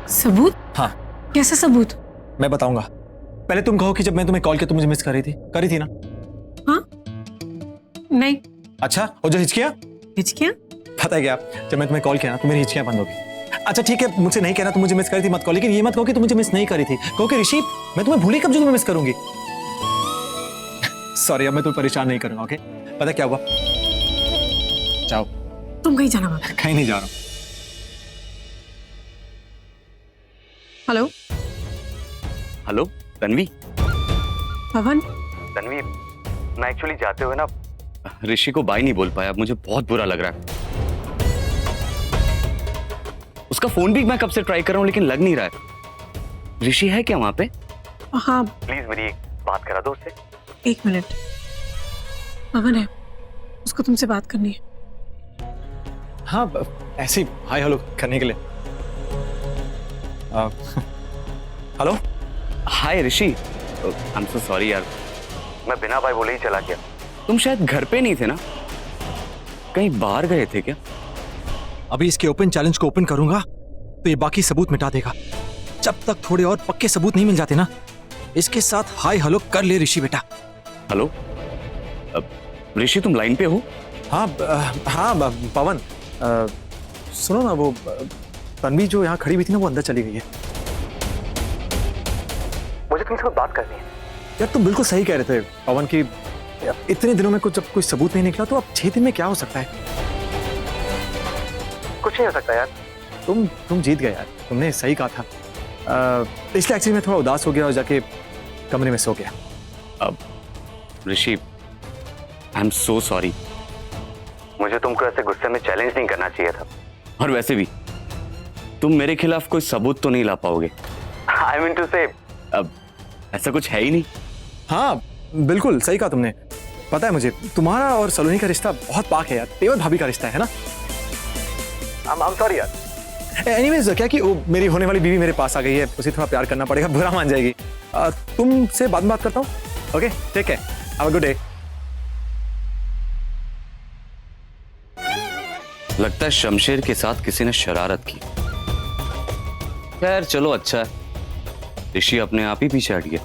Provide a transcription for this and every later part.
सबूत? हाँ, कैसा सबूत? मैं बताऊंगा। पहले तुम कहो कि जब मैं तुम्हें कॉल किया तुम मुझे मिस करी थी ना? हाँ? नहीं। अच्छा, और जो हिचकियां? हिचकियां? पता है क्या, जब मैं तुम्हें कॉल किया ना तो मेरी हिचकियां बंद हो गई। अच्छा ठीक है, मुझसे नहीं कहना तुम मुझे मिस करी थी मत कहो, लेकिन ये मत कहो कि तुम मुझे मिस नहीं करी थी। कहो कि ऋषि मैं तुम्हें भूली कब जो तुम्हें मिस करूंगी। सॉरी, अब मैं तुम्हें परेशान नहीं करूंगा, ओके? पता क्या हुआ? जाओ। तुम कहीं जाना मत। कहीं नहीं जा रहा हूं। Hello hello Tanvi. पवन, तन्वी, मैं एक्चुअली जाते हुए ना ऋषि को बाय नहीं बोल पाया, मुझे बहुत बुरा लग रहा है। उसका फोन भी मैं कब से ट्राई कर रहा हूं लेकिन लग नहीं रहा है। ऋषि है क्या वहां पे? हाँ प्लीज मेरी एक बात करा दो उससे। 1 मिनट। पवन है, उसको तुमसे बात करनी है। हाँ, ऐसे ही हाय हेलो करने के लिए। Hello. Hi Rishi, I am so sorry यार, मैं बिना बाय बोले ही चला गया। तुम शायद घर पे नहीं थे ना, कहीं बाहर गए थे क्या? अभी इसके ओपन चैलेंज को ओपन करूंगा तो ये बाकी सबूत मिटा देगा। जब तक थोड़े और पक्के सबूत नहीं मिल जाते ना, इसके साथ हाय हेलो कर ले ऋषि बेटा। हेलो ऋषि, तुम लाइन पे हो? हाँ हाँ पवन, सुनो ना, वो तन्वी जो यहाँ खड़ी हुई थी ना वो अंदर चली गई है। मुझे तुमसे कुछ बात करनी है। यार तुम बिल्कुल सही कह रहे थे पवन की इतने दिनों में कुछ जब कोई सबूत नहीं निकला तो अब 6 दिन में क्या हो सकता है? कुछ नहीं हो सकता यार। तुम जीत गए यार, तुमने सही कहा था। इसलिए एक्चुअली मैं थोड़ा उदास हो गया और जाके कमरे में सो गया। अब ऋषि, आई एम सो सॉरी, मुझे तुमको ऐसे गुस्से में चैलेंज नहीं करना चाहिए था। और वैसे भी तुम मेरे खिलाफ कोई सबूत तो नहीं ला पाओगे। आई मीन टू से, अब ऐसा कुछ है ही नहीं। हाँ बिल्कुल सही कहा तुमने। पता है मुझे तुम्हारा और सलोनी का रिश्ता बहुत पाक है यार, तेवर भाभी का रिश्ता है ना? I'm sorry यार। एनीवेज क्या कि वो मेरी होने वाली बीवी मेरे पास आ गई है, उसे थोड़ा प्यार करना पड़ेगा, बुरा मान जाएगी। तुमसे बाद में बात करता हूँ। Okay take care, have a good day. लगता है शमशेर के साथ किसी ने शरारत की। खैर चलो, अच्छा है ऋषि अपने आप ही पीछे हट गया,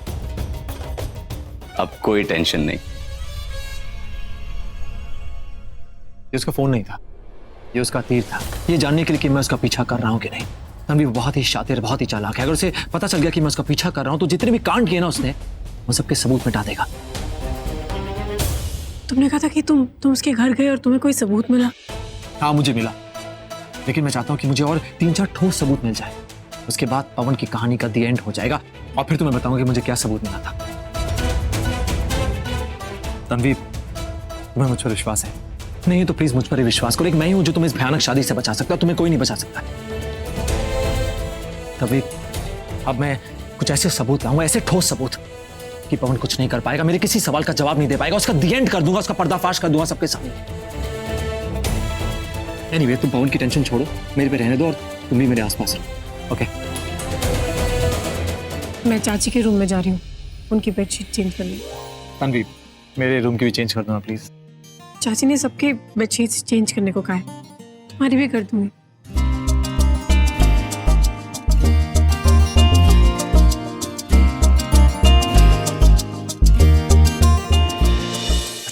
अब कोई टेंशन नहीं। ये उसका फोन नहीं था, ये उसका तीर था, ये जानने के लिए कि मैं उसका पीछा कर रहा हूं कि नहीं। तन्वी बहुत ही शातिर, बहुत ही चालाक है। अगर उसे पता चल गया कि मैं उसका पीछा कर रहा हूं तो जितने भी कांड किए ना उसने, वो सबके सबूत मिटा देगा। तुमने कहा था कि तुम उसके घर गए और तुम्हें कोई सबूत मिला। हाँ मुझे मिला, लेकिन मैं चाहता हूं कि मुझे और 3-4 ठोस सबूत मिल जाए। उसके बाद पवन की कहानी का दी एंड हो जाएगा और फिर तुम्हें बताऊंगा कि मुझे क्या सबूत मिला था। तन्वी, तुम्हें मुझ पर विश्वास है? नहीं तो प्लीज मुझ पर ही विश्वास करो। एक मैं ही हूं जो तुम्हें इस भयानक शादी से बचा सकता है, तुम्हें कोई नहीं बचा सकता। तभी अब मैं कुछ ऐसे सबूत लाऊंगा, ऐसे ठोस सबूत कि पवन कुछ नहीं कर पाएगा, मेरे किसी सवाल का जवाब नहीं दे पाएगा, उसका दी एंड कर दूंगा, उसका पर्दाफाश कर दूंगा सबके सामने। एनीवे, तुम पवन की टेंशन छोड़ो, मेरे पे रहने दो और तुम भी मेरे आसपास रहो, ओके? मैं चाची के रूम में जा रही हूँ उनकी बेडशीट चेंज करने। तन्वी, मेरे रूम की भी चेंज कर देना प्लीज। चाची ने सबके बेडशीट्स चेंज करने को कहा है, तुम्हारी भी कर दूंगी।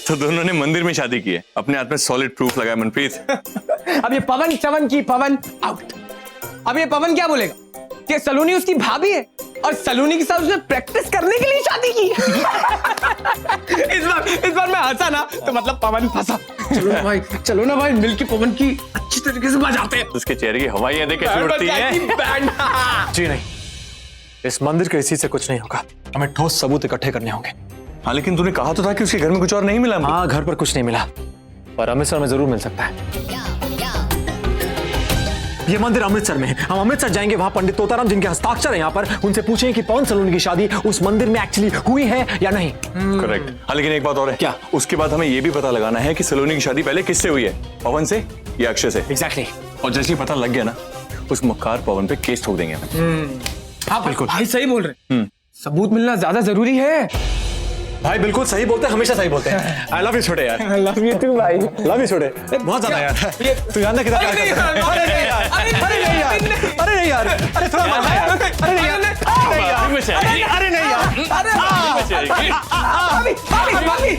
तो दोनों ने मंदिर में शादी की है, अपने हाथ में सॉलिड प्रूफ लगाया। मनप्रीत अब ये पवन चवन की पवन आउट। अब ये पवन क्या बोलेगा कि सलोनी उसकी भाभी है और सलोनी के साथ उसने प्रैक्टिस करने के लिए शादी की। इस बार मैं हंसा ना तो मतलब पवन फंसा। चलो ना भाई मिलके पवन की अच्छी तरीके से बजाते हैं। उसके चेहरे की हवाई कैसे उड़ती हैं। जी नहीं, इस मंदिर के इसी से कुछ नहीं होगा, हमें ठोस सबूत इकट्ठे करने होंगे। हाँ लेकिन तूने कहा तो था कि उसके घर में कुछ और नहीं मिला। हाँ घर पर कुछ नहीं मिला, पर अमृतसर में जरूर मिल सकता है। ये मंदिर अमृतसर में है, हम अमृतसर जाएंगे, वहां पंडित तोताराम जिनके हस्ताक्षर है यहाँ पर, उनसे पूछेंगे कि पवन सलोनी की शादी उस मंदिर में एक्चुअली हुई है या नहीं। करेक्ट। हाँ लेकिन एक बात और है। क्या? उसके बाद हमें ये भी पता लगाना है कि सलोनी की शादी पहले किससे हुई है, पवन से या अक्षय से। एग्जैक्टली। और जैसे ही पता लग गया ना, उस मक्कार पवन पे केस ठोक देंगे। हाँ बिल्कुल भाई सही बोल रहे। सबूत मिलना ज्यादा जरूरी है। भाई बिल्कुल सही बोलते हैं, हमेशा सही बोलते हैं। आई लव यू छोटे यार। आई लव यू टू भाई। लव यू छोटे, बहुत ज्यादा यार। तू जानना कितना प्यार करता है। अरे नहीं यार, अरे नहीं यार, अरे नहीं यार, अरे थोड़ा मत यार, अरे नहीं यार, अरे नहीं यार, भाभी भाभी भाभी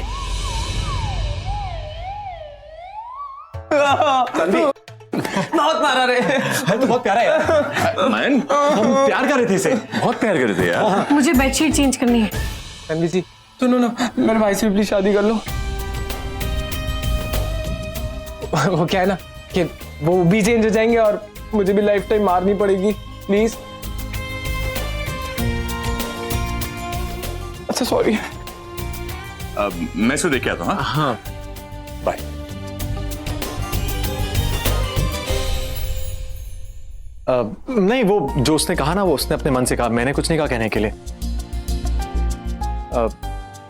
तन्वी बहुत मारा रे। तो बहुत प्यारा है यार। मैन हम प्यार कर रहे थे इसे। बहुत प्यार कर रहे थे यार। मुझे बेडशीट चेंज करनी है। तन्वी जी सुनो ना, मेरे भाई से प्लीज शादी कर लो। वो क्या है ना कि वो भी चेंज हो जाएंगे और मुझे भी लाइफ टाइम मारनी पड़ेगी, प्लीज। अच्छा सॉरी। मैं इसको देख के आता हूँ। हाँ बाय। नहीं, वो जो उसने कहा ना, वो उसने अपने मन से कहा, मैंने कुछ नहीं कहा कहने के लिए।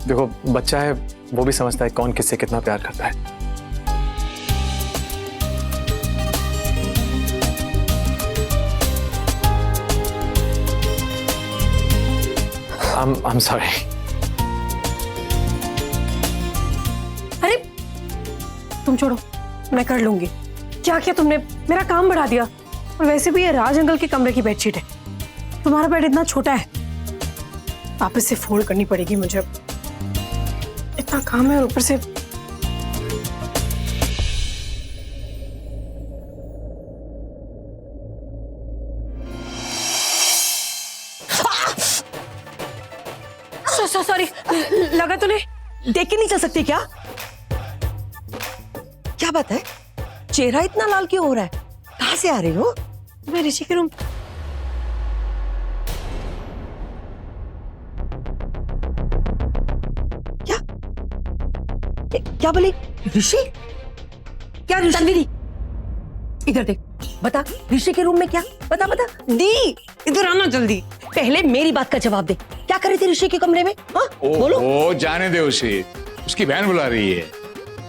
देखो बच्चा है, वो भी समझता है कौन किससे कितना प्यार करता है। I'm sorry। अरे तुम छोड़ो, मैं कर लूंगी। क्या किया तुमने, मेरा काम बढ़ा दिया। और वैसे भी ये राज अंकल के कमरे की बेडशीट है, तुम्हारा बेड इतना छोटा है, वापस से फोल्ड करनी पड़ेगी मुझे। इतना काम है और ऊपर से सॉरी, लगा तो नहीं। देख के नहीं चल सकती क्या? क्या बात है, चेहरा इतना लाल क्यों हो रहा है? कहाँ से आ रही हो? मैं ऋषि के रूम। क्या बोली? ऋषि? क्या ऋषि? तन्वी, इधर देख, बता ऋषि के रूम में क्या? बता बता। दी इधर आना जल्दी। पहले मेरी बात का जवाब दे, क्या कर रही थी ऋषि के कमरे में? हाँ बोलो। ओ जाने दे उसे, उसकी बहन बुला रही है।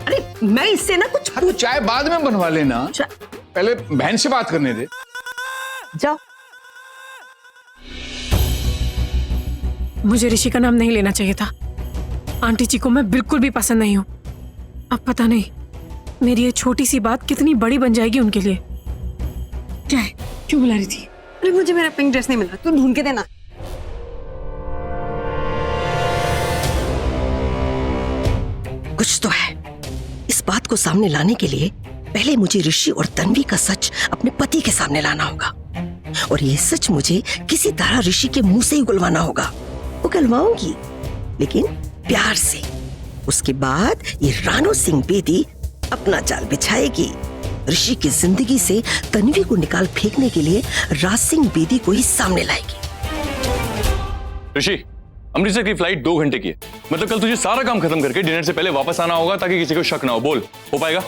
अरे मैं इससे ना कुछ तो चाय बाद में बनवा लेना, पहले बहन से बात करने दे। जाओ। मुझे ऋषि का नाम नहीं लेना चाहिए था। आंटी जी को मैं बिल्कुल भी पसंद नहीं हूँ। अब पता नहीं मेरी ये छोटी सी बात कितनी बड़ी बन जाएगी उनके लिए। क्या है, क्यों बुला रही थी? अरे मुझे मेरा पिंक ड्रेस नहीं मिला, तू ढूंढ के देना। कुछ तो है। इस बात को सामने लाने के लिए पहले मुझे ऋषि और तन्वी का सच अपने पति के सामने लाना होगा, और ये सच मुझे किसी तरह ऋषि के मुंह से ही उगलवाना होगा। उगलवाऊंगी, लेकिन प्यार से। उसके बाद ये रानो सिंह बेदी अपना जाल बिछाएगी। ऋषि की जिंदगी से तन्वी को निकाल फेंकने के लिए राज सिंह बेदी को ही सामने लाएगी। ऋषि, अमृतसर की फ्लाइट 2 घंटे की है। मतलब कल तुझे सारा काम खत्म करके डिनर से पहले वापस आना होगा, ताकि किसी को शक ना हो। बोल, हो पाएगा?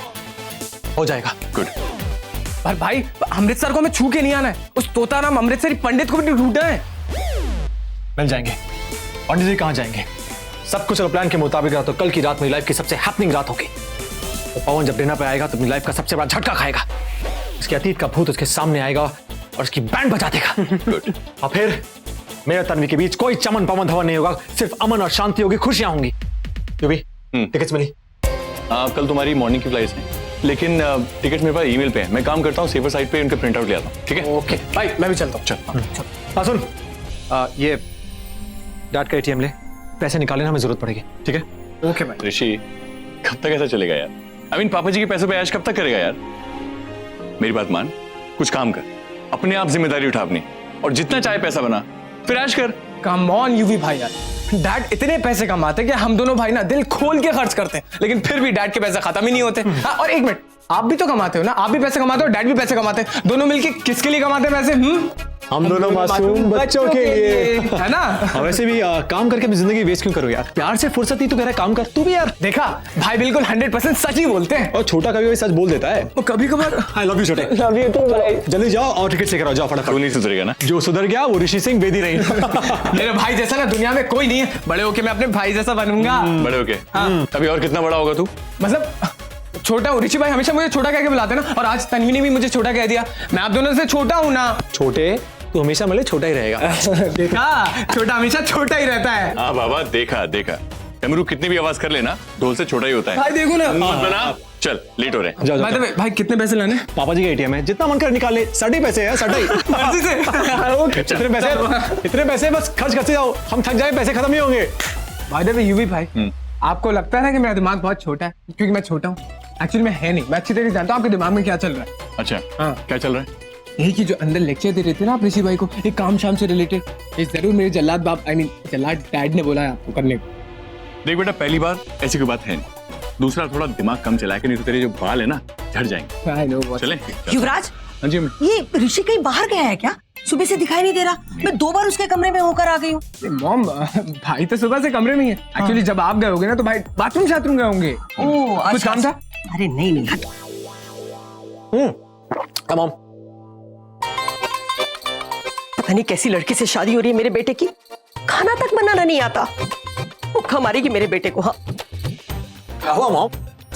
हो जाएगा। गुड। पर भाई अमृतसर को हमें छू के नहीं आना है, उस तोताराम अमृतसरी पंडित को भी ढूंढना है। मिल जाएंगे। पंडित जी कहाँ जाएंगे? सब कुछ अगर प्लान के मुताबिक रहा तो कल की रात मेरी लाइफ की सबसे हैपनिंग रात होगी। तो पवन जब डिनर पे आएगा तो अपनी लाइफ का सबसे बड़ा झटका खाएगा। उसके अतीत का भूत उसके सामने आएगा और उसकी बैंड बजा देगा। और फिर मेरे तन्वी के बीच कोई चमन पवन धवन नहीं होगा, सिर्फ अमन और शांति होगी, खुशियां होंगी। टिकट्स मिली? कल तुम्हारी मॉर्निंग की फ्लाइट है, लेकिन टिकट मेरे पास ईमेल पे है। मैं काम करता हूँ, सेफर साइड पे उनके प्रिंट आउट ले आता हूँ। ठीक है? ओके भाई, मैं भी चलता हूँ। चल। सुन, ये डैड का एटीएम ले, पैसे निकालने हमें जरूरत पड़ेगी। ठीक है? ओके भाई। ऋषि, कब तक ऐसा चलेगा यार? पापा जी के पैसों पे ऐश कब तक करेगा यार? मेरी बात मान, कुछ काम कर, अपने आप जिम्मेदारी उठा अपनी, और जितना चाहे पैसा बना, फिर ऐश कर। कम ऑन यूवी भाई यार, डैड इतने पैसे कमाते कि हम दोनों भाई ना दिल खोल के खर्च करते हैं, लेकिन फिर भी डैड के पैसे खत्म ही नहीं होते। हाँ, और एक मिनट, आप भी तो कमाते हो ना? आप भी पैसे कमाते हो, डैड भी पैसे कमाते हैं, दोनों मिलके किसके लिए कमाते हैं पैसे? हम दोनों मासूम बच्चों के लिए, है ना? वैसे भी काम करके अपनी जिंदगी वेस्ट क्यों करो यार? प्यार से फुर्सत ही तो कह रहा है, काम कर तू भी यार। देखा भाई, बिल्कुल 100% सच ही बोलते हैं। और छोटा कभी सच बोल देता है। वो कभी कभार। आई लव यू छोटे। लव यू टू भाई। जल्दी जाओ और टिकट लेकर आओ, जाओ फटाफट। तू नहीं सुधरेगा ना? जो सुधर गया वो ऋषि सिंह बेदी रही। मेरे भाई जैसा ना दुनिया में कोई नहीं है। बड़े होके मैं अपने भाई जैसा बनूंगा। बड़े होके? हाँ। अभी और कितना बड़ा होगा तू? मतलब छोटा हूँ। ऋषि भाई हमेशा मुझे छोटा कह के बुलाते ना, और आज तन्वी ने भी मुझे छोटा कह दिया। मैं आप दोनों से छोटा हूँ ना। छोटे तू हमेशा मतलब छोटा ही रहेगा। देखा, छोटा हमेशा छोटा ही रहता है। हाँ बाबा, देखा देखा। डमरू कितनी भी आवाज कर लेना, ढोल से छोटा ही होता है। भाई देखो ना। मत बना, चल लेट हो रहे हैं। जाओ By the way, भाई कितने पैसे लाने? पापा जी का एटीएम है, जितना मन कर निकाल ले। 60 पैसे है, 60। मर्जी से। इतने पैसे बस खर्च करते जाओ, हम थक जाए पैसे खत्म नहीं होंगे। By the way, यूवी भाई, आपको लगता है ना कि मेरा दिमाग बहुत छोटा है क्योंकि मैं छोटा हूँ? एक्चुअली मैं है नहीं, मैं अच्छी तरह जानता हूँ आपके दिमाग में क्या चल रहा है। अच्छा, हाँ। क्या चल रहा है? यही कि जो अंदर लेक्चर दे रहे थे ना आप ऋषि भाई को, एक काम शाम से रिलेटेड, ये जरूर मेरे जल्लाद बाप जल्लाद डैड ने बोला है आपको करने को। देख बेटा, पहली बार ऐसी कोई बात है नहीं। दूसरा, थोड़ा दिमाग कम चलाया कि नहीं तो तेरे जो बाल है ना झड़ जाएंगे। I know boss। चले? युवराज, हाँ जी अम्मी। ये ऋषि कहीं बाहर गया है क्या? सुबह से दिखाई नहीं दे रहा। मैं 2 बार उसके कमरे में होकर आ गई हूँ। मॉम, भाई तो सुबह से कमरे में ही है। एक्चुअली जब आप गए होगे ना तो भाई बाथरूम शाथरूम गए होंगे। ओह, कुछ काम था? अरे नहीं, हट। मॉम, पता नहीं कैसी लड़की से शादी हो रही है मेरे बेटे की, खाना तक बनाना नहीं आता। भूखा मारेगी मेरे बेटे को। हाँ, क्या हुआ मॉम?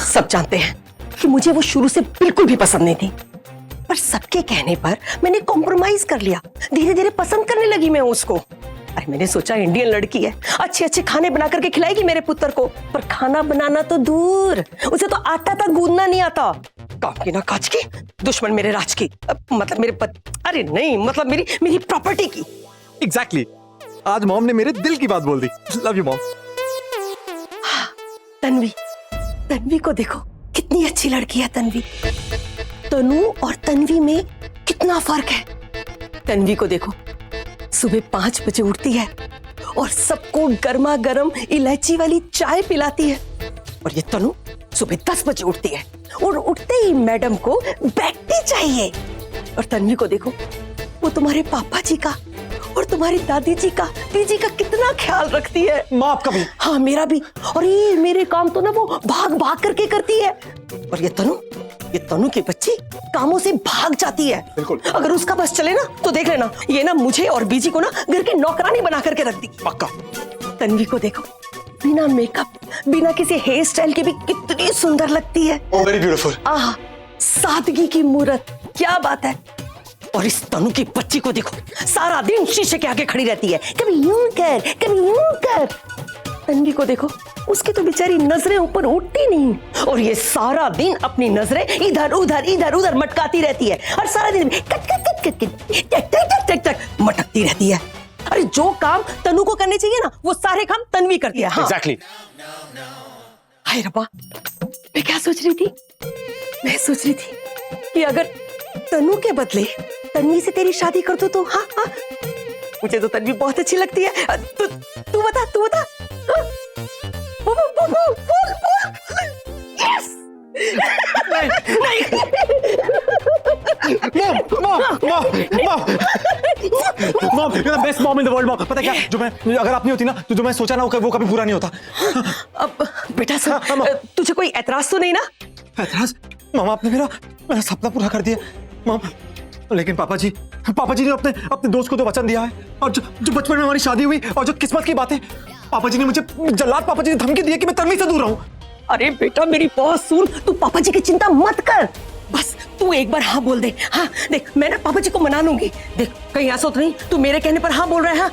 सब जानते हैं कि मुझे वो शुरू से बिल्कुल भी पसंद नहीं थी, पर सबके कहने पर मैंने कॉम्प्रोमाइज कर लिया। धीरे धीरे पसंद करने लगी मैं उसको। अरे मैंने सोचा इंडियन लड़की है, अच्छे अच्छे खाने बना करके खिलाएगी मेरे पुत्र को, पर खाना बनाना तो दूर, उसे तो आटा तक गूंदना नहीं आता। काम की ना काज की, दुश्मन मेरे राज की, मतलब मेरे अरे नहीं, मतलब मेरी प्रॉपर्टी की। एग्जैक्टली, आज मॉम ने मेरे दिल की बात बोल दी। Love you mom. Tanvi, Tanvi को देखो, कितनी अच्छी लड़की है तन्वी। तनु और तन्वी में कितना फर्क है। तन्वी को देखो, सुबह 5 बजे उठती है और सबको गर्मा गर्म इलायची वाली चाय पिलाती है, और ये तनु सुबह 10 बजे उठती है और उठते ही मैडम को बैग टी चाहिए। और तन्वी को देखो, वो तुम्हारे पापा जी का और तुम्हारी दादी जी का, दीदी का कितना ख्याल रखती है। माँ आपका भी? हाँ, मेरा भी। और ये मेरे काम तो ना वो भाग भाग करके करती है। और ये तनु की बच्ची कामों से भाग जाती है। बिल्कुल। अगर उसका बस चले ना तो देख लेना, ये ना मुझे और बीजी को ना घर की नौकरानी बना करके रख दी। पक्का। तन्वी को देखो, बिना मेकअप, बिना किसी हेयर स्टाइल के भी कितनी सुंदर लगती है। Very beautiful. आहा, सादगी की मूरत, क्या बात है। और इस तनु की बच्ची को देखो, सारा दिन शीशे के आगे खड़ी रहती है, कभी यूं कर, कभी यूं कर। तन्वी को देखो, उसकी तो बेचारी नजरें ऊपर उठती नहीं, और ये सारा दिन अपनी नजरें इधर उधर मटकाती रहती है, और सारा दिन cut cut cut cut cut टक टक टक टक मटकती रहती है। अरे जो काम तनु को करने चाहिए ना, वो सारे काम तन्वी करती है। हाँ। एग्जैक्टली। हाय रब्बा, मैं क्या सोच रही थी? मैं सोच रही थी कि अगर तनु के बदले तन्वी से तेरी शादी कर दो तो। हाँ हाँ, मुझे तो तन्वी बहुत अच्छी लगती है। तू बता। हाँ? बोल। यस। नहीं। Mom, you're the best mom in the world, mom. पता क्या, अगर आप नहीं होती ना तो जो मैं सोचा ना वो कभी पूरा नहीं होता। अब बेटा सुन, तुझे कोई एतराज तो नहीं ना? एतराज? मामा, आपने मेरा सपना पूरा कर दिया मॉम। लेकिन पापा जी ने अपने दोस्त को तो वचन दिया है, और जो बचपन में हमारी शादी हुई, और जो किस्मत की बातें, पापा जी ने मुझे जल्लाद पापा जी ने धमकी दी है कि मैं तन्वी से दूर रहूं। अरे बेटा, मेरी बात सुन, तू पापा जी की चिंता मत कर, बस तू एक बार हाँ बोल दे। हाँ देख, मैं ना पापा जी को मना लूंगी। देख, कहीं ऐसा तो नहीं तू मेरे कहने पर हाँ बोल रहा है। हाँ,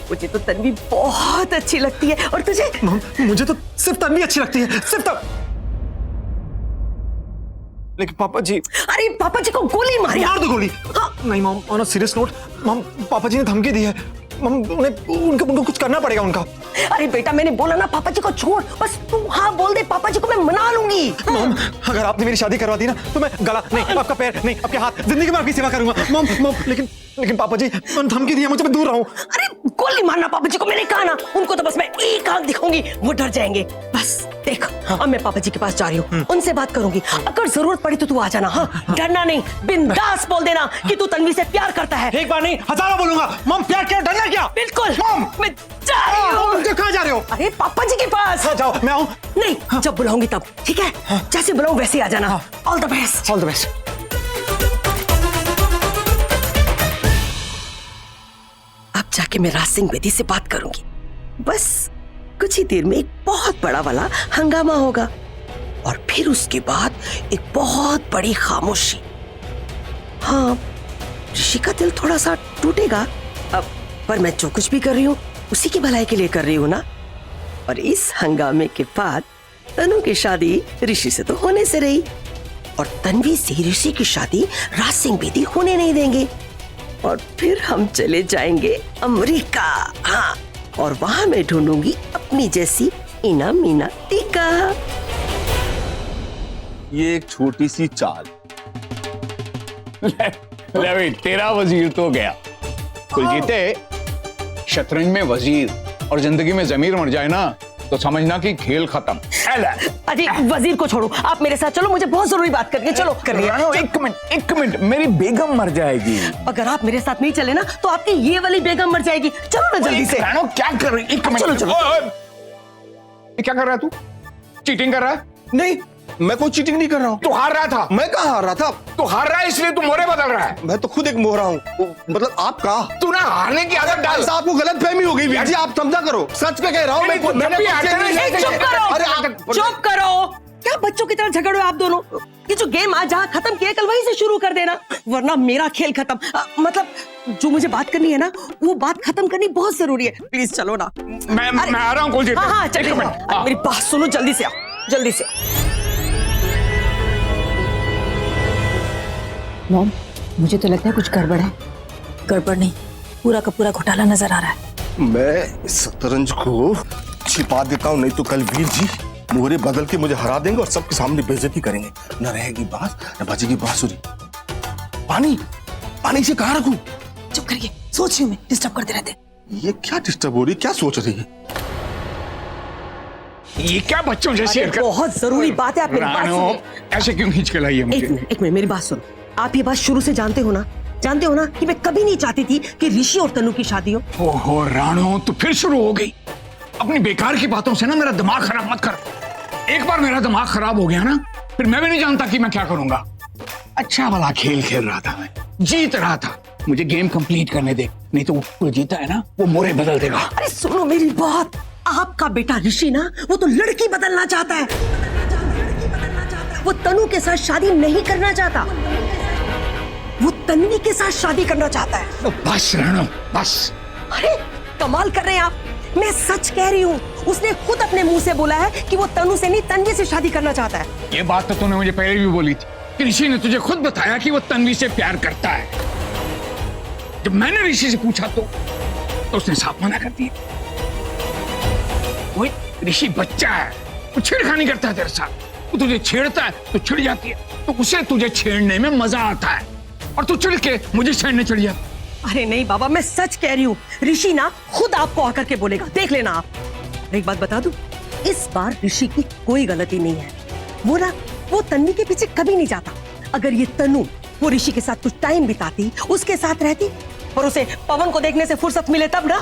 मुझे तो तन्वी बहुत अच्छी लगती है, और तुझे? मुझे तो सिर्फ तन्वी अच्छी लगती है, सिर्फ लेकिन पापा जी। अरे पापा जी को गोली मार दो गोली। हाँ। नहीं mom, on a serious note, mom पापा जी ने धमकी दी है मॉम, उनको कुछ करना पड़ेगा उनका। अरे बेटा, मैंने बोला ना पापा जी को छोड़, बस तू हाँ बोल दे, पापा जी को मैं मना लूंगी। मॉम, अगर आपने मेरी शादी करवा दी ना तो मैं गला नहीं, आपका पैर नहीं, आपके हाथ, जिंदगी में आपकी सेवा करूंगा मॉम। लेकिन पापा जी धमकी दी है मुझे, मैं दूर रहूं। अरे गोली मारना पापा जी को, मैंने कहा ना, उनको तो बस मैं एक आंख दिखाऊंगी, वो डर जाएंगे। बस देख, अब मैं पापा जी के पास जा रही हूँ, उनसे बात करूंगी, अगर जरूरत पड़ी तो तू आ जाना। हाँ, डरना नहीं, बिंदास बोल देना कि तू तन्वी से प्यार करता है। एक बार नहीं, हजारों बोलूंगा मॉम। प्यार क्या, डरना क्या? बिल्कुल मॉम, मैं जा रही हूँ। कहाँ जा रहे हो? अरे पापा जी के पास। हाँ, जाओ, मैं आऊँ? नहीं, जब बुलाऊंगी तब, ठीक है? जैसे बुलाऊं वैसे आ जाना। All the best. All the best. अब जाके मैं राज सिंह बेदी से बात करूंगी। बस कुछ ही देर में एक बहुत बड़ा वाला हंगामा होगा, और फिर उसके बाद एक बहुत बड़ी खामोशी। हाँ, ऋषि का दिल थोड़ा सा टूटेगा अब, पर मैं जो कुछ भी कर रही हूँ उसी की भलाई के लिए कर रही हूँ ना। और इस हंगामे के बाद तनु की शादी ऋषि से तो होने से रही, और तन्वी से ऋषि की शादी राज सिंह बेदी होने नहीं देंगे, और फिर हम चले जाएंगे अमेरिका। हाँ, और वहां मैं ढूंढूंगी अपनी जैसी इना मीना टीका। ये एक छोटी सी चाल। ले भाई, तेरा वजीर तो गया। कुलजीते, शतरंज में वजीर और जिंदगी में जमीर मर जाए ना तो समझना कि खेल खत्म। अजी वजीर को छोड़ो, आप मेरे साथ चलो, मुझे बहुत जरूरी बात करनी है। चलो रानो, एक मिनट, मेरी बेगम मर जाएगी। अगर आप मेरे साथ नहीं चले ना तो आपकी ये वाली बेगम मर जाएगी। चलो ना जल्दी से। रानो, क्या कर रही? एक मिनट, चलो, चलो। ये क्या कर रहा है तू? चीटिंग कर रहा है? नहीं, मैं कोई चीटिंग नहीं कर रहा हूँ। तू हार रहा था। मैं कहाँ हार रहा था? तू हार रहा है इसलिए तू मोरे बदल रहा है। मैं तो खुद एक मोहरा हूँ। मतलब आप कहा? तू ना हारने की आदत डाल। आपको गलत फहमी हो गई वीर जी, आप समझा करो। सच में कह रहा हूँ मैं। चुप करो। क्या बच्चों की तरह झगड़ो आप दोनों? ये जो गेम आज जहाँ खत्म किया कल वहीं से शुरू कर देना, वरना मेरा खेल खत्म। मतलब जो मुझे बात करनी है ना, वो बात खत्म करनी बहुत जरूरी है। प्लीज चलो ना। मैं आ रहा हूँ कुलजीत। हाँ, चलिए। मेरी बात सुनो, जल्दी से आओ, जल्दी से। मॉम, मुझे तो लगता है कुछ गड़बड़ है। गड़बड़ नहीं, पूरा का पूरा घोटाला नजर आ रहा है। मैं इस शतरंज को छिपा देता हूँ, नहीं तो कल वीर जी मोहरे बदल के मुझे हरा देंगे और सबके सामने बेइज्जती करेंगे। न रहेगी बात, न बजेगी बांसुरी। पानी से कहाँ रखूं? चुप करिए, सोच रही हूँ मैं, डिस्टर्ब करते रहते। ये क्या डिस्टर्ब हो रही है? क्या सोच रही है? ये क्या बच्चों जैसी हरकत? बहुत जरूरी बात है, आप मेरी बात रानो, सुनिए। ऐसे क्यों खींच के लाई है मुझे? एक मिनट मेरी बात सुनो। आप ये बात शुरू से जानते हो ना कि मैं कभी नहीं चाहती थी कि ऋषि और तनु की शादी हो। ओहो रानो, तो फिर शुरू हो गई। अपनी बेकार की बातों से ना मेरा दिमाग खराब मत कर। एक बार मेरा दिमाग खराब हो गया ना, फिर मैं भी नहीं जानता कि मैं क्या करूंगा। अच्छा वाला खेल खेल रहा था, मैं जीत रहा था। मुझे गेम कंप्लीट करने दे, नहीं तो वो जीता है ना, वो मोरे बदल देगा। अरे सुनो मेरी बात, आपका बेटा ऋषि ना, वो तो लड़की बदलना चाहता है। वो तनु के साथ शादी नहीं करना चाहता, वो तन्वी के साथ शादी करना चाहता है। तो बस रानो, बस। अरे कमाल कर रहे हैं आप, मैं सच कह रही हूँ। उसने खुद अपने मुंह से बोला है कि वो तनु से नहीं तन्वी से शादी करना चाहता है। ये बात तो तूने मुझे पहले भी बोली थी कि ऋषि ने तुझे खुद बताया कि वो तन्वी से प्यार करता है। जब मैंने ऋषि से पूछा तो उसने साफ मना कर दिया। वो ऋषि बच्चा है, वो छेड़खानी करता है तेरे साथ। वो तुझे छेड़ता है तो चिढ़ जाती है, तो उसे तुझे छेड़ने में मजा आता है, और तू चिढ़ के मुझे छेड़ने चढ़ जाती। अरे नहीं बाबा, मैं सच कह रही हूँ। ऋषि ना खुद आपको आकर के बोलेगा, देख लेना आप। एक बात बता दूं, इस बार ऋषि की कोई गलती नहीं है। वो तन्वी के पीछे कभी नहीं जाता। अगर ये तनु वो ऋषि के साथ कुछ टाइम बिताती, उसके साथ रहती, और उसे पवन को देखने से फुर्सत मिले तब ना।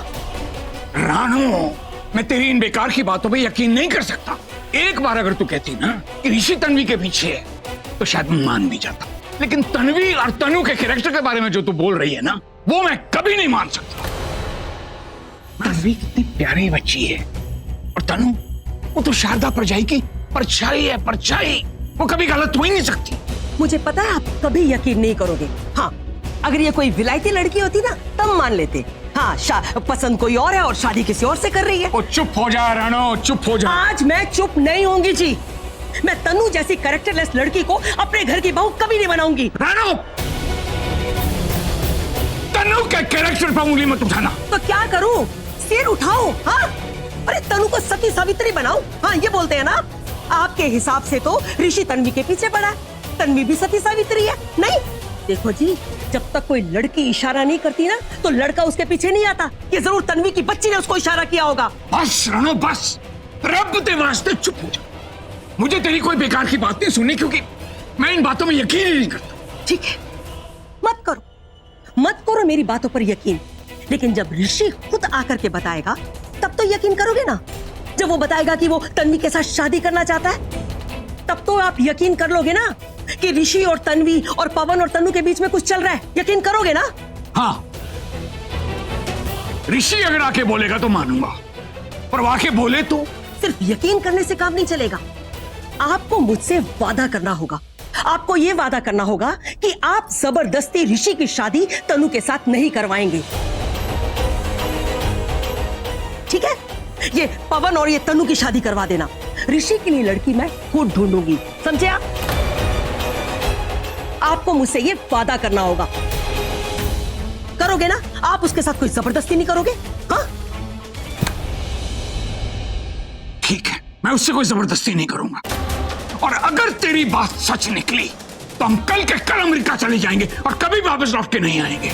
रानो, मैं तेरी इन बेकार की बातों पे यकीन नहीं कर सकता। एक बार अगर तू कहती ना कि ऋषि तन्वी के पीछे है, तो शायद मैं मान भी जाता। लेकिन तन्वी और तनु के कैरेक्टर के बारे में जो तू बोल रही है ना, वो मैं कभी नहीं मान सकता। तन्वी कितनी प्यारी बच्ची है, और तनु वो तो शारदा परजाई की परछाई है, परछाई। वो कभी गलत हो ही नहीं सकती। मुझे पता है आप कभी यकीन नहीं करोगे। हाँ, अगर ये कोई विलायती लड़की होती ना तब मान लेते। हाँ, पसंद कोई और है और शादी किसी और से कर रही है। ओ चुप हो जा रानो, चुप हो जा। आज मैं चुप नहीं होंगी जी। मैं तनु जैसी कैरेक्टरलेस लड़की को अपने घर की बहू कभी नहीं बनाऊंगी। रानो, तनु के कैरेक्टर पर उंगली मत उठाना। तो क्या करूं? सिर उठाओ? हाँ, अरे तनु को सती सावित्री बनाओ। हाँ, ये बोलते हैं ना। आपके हिसाब से तो ऋषि तन्वी के पीछे पड़ा है, तन्वी भी सती सावित्री है। नहीं, देखो जी, जब तक कोई लड़की इशारा नहीं करती ना, तो लड़का उसके पीछे नहीं आता। ये जरूर तन्वी की बच्ची ने उसको इशारा किया होगा। बस रानो, बस। रब के वास्ते चुप हो जा। मुझे तेरी कोई बेकार की बात नहीं सुननी, क्योंकि मैं इन बातों में यकीन ही नहीं करता। ठीक है, मत करो मेरी बातों पर यकीन। लेकिन जब ऋषि खुद आकर के बताएगा, तब तो यकीन करोगे ना। जब वो बताएगा कि वो तन्वी के साथ शादी करना चाहता है, तब तो आप यकीन कर लोगे ना कि ऋषि और तन्वी और पवन और तनु के बीच में कुछ चल रहा है। यकीन करोगे ना? हाँ, ऋषि अगर आके बोलेगा तो मानूंगा, पर वो आके बोले तो। सिर्फ यकीन करने से काम नहीं चलेगा। आपको मुझसे वादा करना होगा। आपको ये वादा करना होगा कि आप जबरदस्ती ऋषि की शादी तनु के साथ नहीं करवाएंगे। ठीक है? ये पवन और ये तनु की शादी करवा देना। ऋषि के लिए लड़की मैं खुद ढूंढूंगी, समझे आप? आपको मुझसे ये वादा करना होगा। करोगे ना? आप उसके साथ कोई जबरदस्ती नहीं करोगे? हाँ? ठीक है, मैं उससे कोई जबरदस्ती नहीं करूंगा। और अगर तेरी बात सच निकली तो हम कल के कल अमेरिका चले जाएंगे और कभी वापस लौट के नहीं आएंगे।